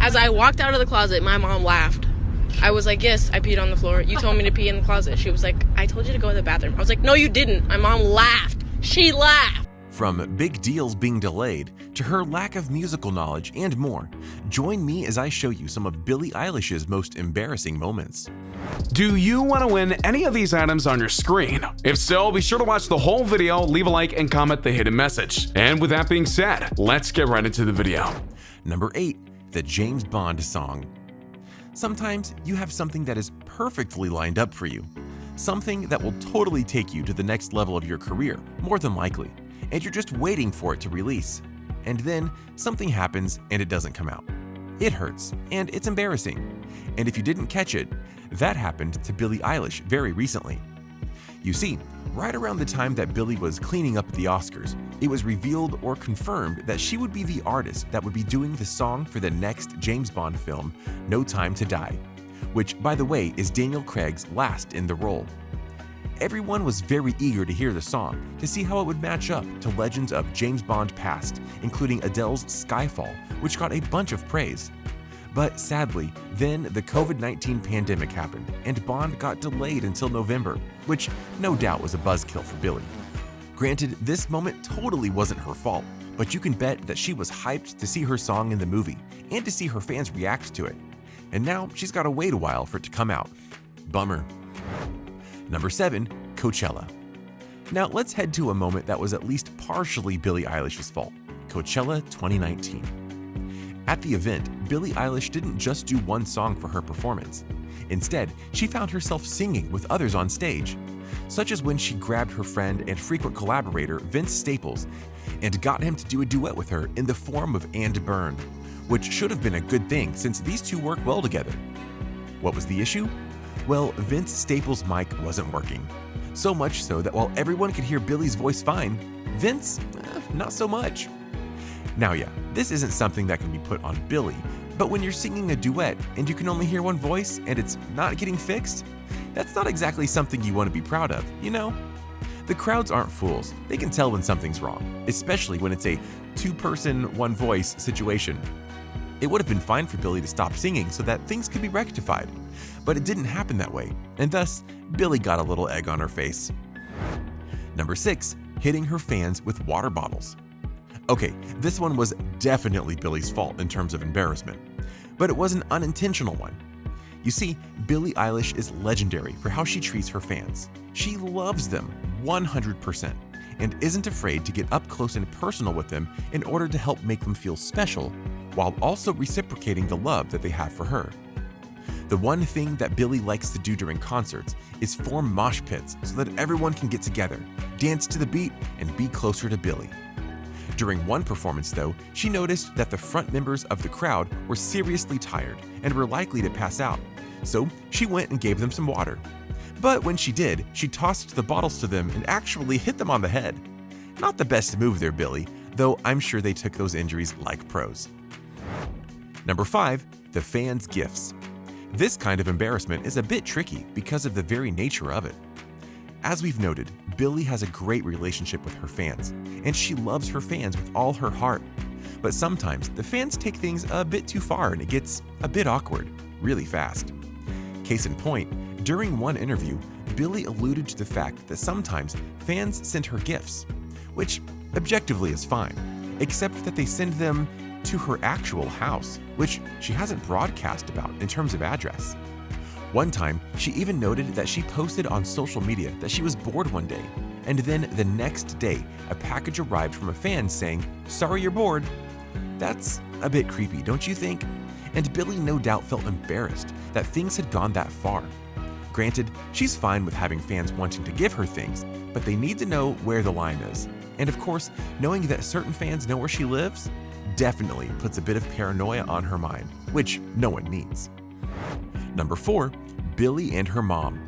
As I walked out of the closet, my mom laughed. I was like, yes, I peed on the floor. You told me to pee in the closet. She was like, I told you to go to the bathroom. I was like, no, you didn't. My mom laughed. She laughed. From big deals being delayed to her lack of musical knowledge and more, join me as I show you some of Billie Eilish's most embarrassing moments. Do you want to win any of these items on your screen? If so, be sure to watch the whole video, leave a like, and comment the hidden message. And with that being said, let's get right into the video. Number 8. The James Bond song. Sometimes you have something that is perfectly lined up for you. Something that will totally take you to the next level of your career, more than likely, and you're just waiting for it to release. And then something happens and it doesn't come out. It hurts and it's embarrassing. And if you didn't catch it, that happened to Billie Eilish very recently. You see, right around the time that Billie was cleaning up at the Oscars, it was revealed or confirmed that she would be the artist that would be doing the song for the next James Bond film, No Time to Die, which, by the way, is Daniel Craig's last in the role. Everyone was very eager to hear the song, to see how it would match up to legends of James Bond past, including Adele's Skyfall, which got a bunch of praise. But sadly, then the COVID-19 pandemic happened, and Bond got delayed until November, which no doubt was a buzzkill for Billie. Granted, this moment totally wasn't her fault, but you can bet that she was hyped to see her song in the movie, and to see her fans react to it. And now she's got to wait a while for it to come out. Bummer. Number 7. Coachella. Now let's head to a moment that was at least partially Billie Eilish's fault, Coachella 2019. At the event, Billie Eilish didn't just do one song for her performance. Instead, she found herself singing with others on stage, such as when she grabbed her friend and frequent collaborator Vince Staples and got him to do a duet with her in the form of And Burn, which should have been a good thing since these two work well together. What was the issue? Well, Vince Staples' mic wasn't working. So much so that while everyone could hear Billie's voice fine, Vince, not so much. Now yeah, this isn't something that can be put on Billie, but when you're singing a duet and you can only hear one voice and it's not getting fixed, that's not exactly something you want to be proud of, you know? The crowds aren't fools. They can tell when something's wrong, especially when it's a two-person, one-voice situation. It would have been fine for Billie to stop singing so that things could be rectified, but it didn't happen that way, and thus, Billie got a little egg on her face. Number 6. Hitting her fans with water bottles. Okay, this one was definitely Billie's fault in terms of embarrassment, but it was an unintentional one. You see, Billie Eilish is legendary for how she treats her fans. She loves them 100% and isn't afraid to get up close and personal with them in order to help make them feel special, while also reciprocating the love that they have for her. The one thing that Billie likes to do during concerts is form mosh pits so that everyone can get together, dance to the beat, and be closer to Billie. During one performance, though, she noticed that the front members of the crowd were seriously tired and were likely to pass out, so she went and gave them some water. But when she did, she tossed the bottles to them and actually hit them on the head. Not the best move there, Billie, though I'm sure they took those injuries like pros. Number 5. The fans' gifts. This kind of embarrassment is a bit tricky because of the very nature of it. As we've noted, Billie has a great relationship with her fans, and she loves her fans with all her heart. But sometimes the fans take things a bit too far and it gets a bit awkward, really fast. Case in point, during one interview, Billie alluded to the fact that sometimes fans send her gifts, which objectively is fine, except that they send them to her actual house, which she hasn't broadcast about in terms of address. One time, she even noted that she posted on social media that she was bored one day, and then the next day, a package arrived from a fan saying, "Sorry you're bored." That's a bit creepy, don't you think? And Billie no doubt felt embarrassed that things had gone that far. Granted, she's fine with having fans wanting to give her things, but they need to know where the line is. And of course, knowing that certain fans know where she lives definitely puts a bit of paranoia on her mind, which no one needs. Number 4. Billie and her mom.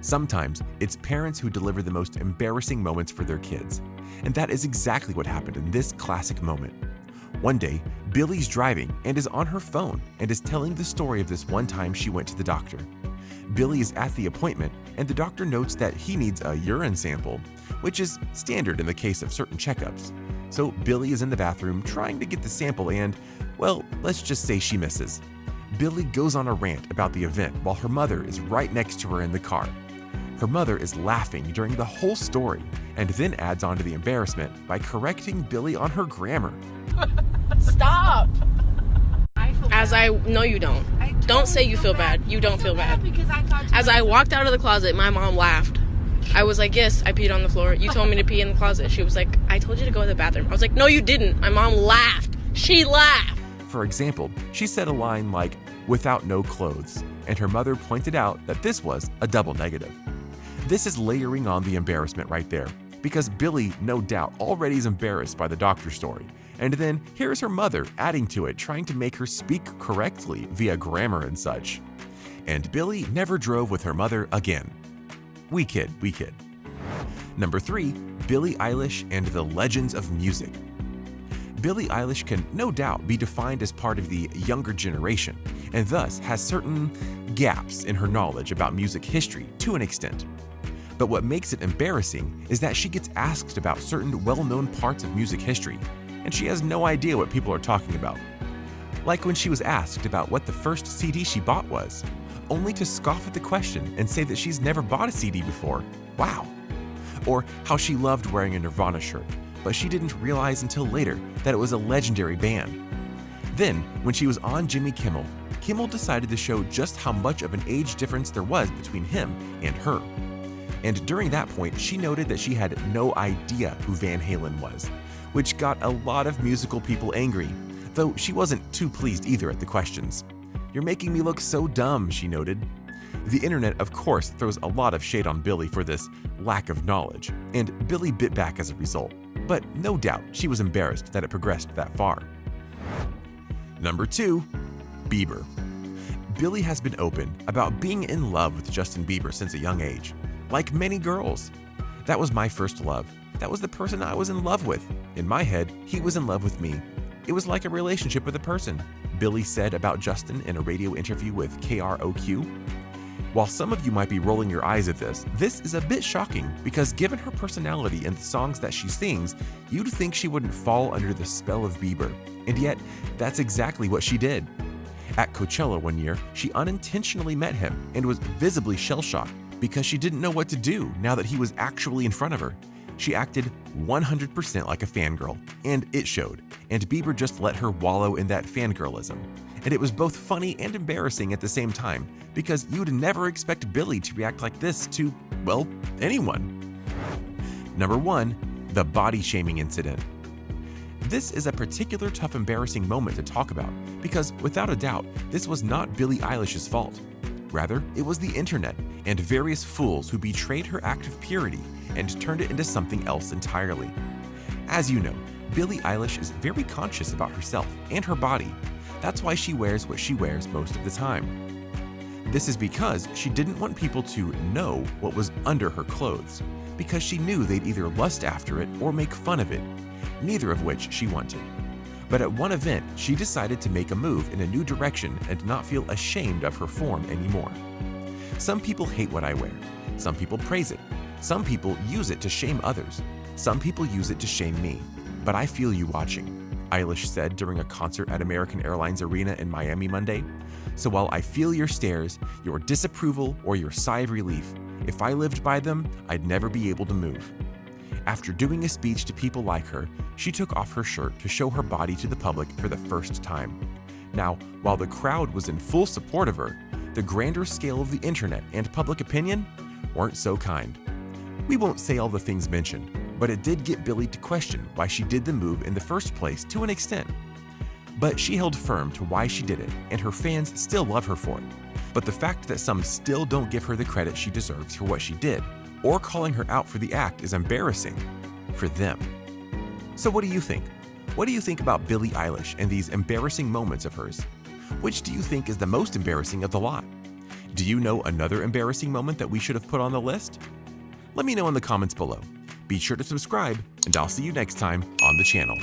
Sometimes it's parents who deliver the most embarrassing moments for their kids, and that is exactly what happened in this classic moment. One day, Billie's driving and is on her phone and is telling the story of this one time she went to the doctor. Billie is at the appointment, and the doctor notes that he needs a urine sample, which is standard in the case of certain checkups. So Billie is in the bathroom trying to get the sample and, Well, let's just say she misses. Billie goes on a rant about the event while her mother is right next to her in the car. Her mother is laughing during the whole story and then adds on to the embarrassment by correcting Billie on her grammar. Stop. I No, you don't. Don't say you feel bad. You don't feel bad. Because I thought As I walked out of the closet, my mom laughed. I was like, yes, I peed on the floor. You told me to pee in the closet. She was like, I told you to go to the bathroom. I was like, no, you didn't. My mom laughed. She laughed. For example, she said a line like, without no clothes, and her mother pointed out that this was a double negative. This is layering on the embarrassment right there, because Billie, no doubt, already is embarrassed by the doctor story. And then here's her mother adding to it, trying to make her speak correctly via grammar and such. And Billie never drove with her mother again. We kid. Number 3, Billie Eilish and the legends of music. Billie Eilish can no doubt be defined as part of the younger generation, and thus has certain gaps in her knowledge about music history to an extent. But what makes it embarrassing is that she gets asked about certain well-known parts of music history, and she has no idea what people are talking about. Like when she was asked about what the first CD she bought was, only to scoff at the question and say that she's never bought a CD before. Wow. Or how she loved wearing a Nirvana shirt, but she didn't realize until later that it was a legendary band. Then, when she was on Jimmy Kimmel, Kimmel decided to show just how much of an age difference there was between him and her. And during that point, she noted that she had no idea who Van Halen was, which got a lot of musical people angry, though she wasn't too pleased either at the questions. "You're making me look so dumb," she noted. The internet, of course, throws a lot of shade on Billie for this lack of knowledge, and Billie bit back as a result. But no doubt she was embarrassed that it progressed that far. Number 2, Bieber. Billie has been open about being in love with Justin Bieber since a young age. Like many girls. "That was my first love. That was the person I was in love with. In my head, he was in love with me. It was like a relationship with a person," Billie said about Justin in a radio interview with KROQ. While some of you might be rolling your eyes at this is a bit shocking because given her personality and the songs that she sings, you'd think she wouldn't fall under the spell of Bieber. And yet, that's exactly what she did. At Coachella one year, she unintentionally met him and was visibly shell-shocked because she didn't know what to do now that he was actually in front of her. She acted 100% like a fangirl, and it showed, and Bieber just let her wallow in that fangirlism. And it was both funny and embarrassing at the same time, because you'd never expect Billie to react like this to, well, anyone. Number 1, the body shaming incident. This is a particular tough, embarrassing moment to talk about, because without a doubt, this was not Billie Eilish's fault. Rather, it was the internet and various fools who betrayed her act of purity and turned it into something else entirely. As you know, Billie Eilish is very conscious about herself and her body. That's why she wears what she wears most of the time. This is because she didn't want people to know what was under her clothes, because she knew they'd either lust after it or make fun of it, neither of which she wanted. But at one event, she decided to make a move in a new direction and not feel ashamed of her form anymore. Some people hate what I wear. Some people praise it. Some people use it to shame others. Some people use it to shame me. But I feel you watching, Eilish said during a concert at American Airlines Arena in Miami Monday. "So while I feel your stares, your disapproval, or your sigh of relief, if I lived by them, I'd never be able to move." After doing a speech to people like her, she took off her shirt to show her body to the public for the first time. Now, while the crowd was in full support of her, the grander scale of the internet and public opinion weren't so kind. We won't say all the things mentioned, but it did get Billie to question why she did the move in the first place to an extent. But she held firm to why she did it, and her fans still love her for it. But the fact that some still don't give her the credit she deserves for what she did, or calling her out for the act, is embarrassing for them. So what do you think? What do you think about Billie Eilish and these embarrassing moments of hers? Which do you think is the most embarrassing of the lot? Do you know another embarrassing moment that we should have put on the list? Let me know in the comments below. Be sure to subscribe, and I'll see you next time on the channel.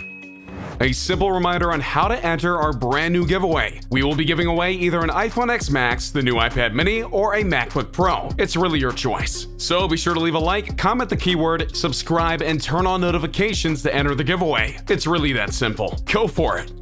A simple reminder on how to enter our brand new giveaway. We will be giving away either an iPhone X Max, the new iPad mini, or a MacBook Pro. It's really your choice. So be sure to leave a like, comment the keyword, subscribe, and turn on notifications to enter the giveaway. It's really that simple. Go for it.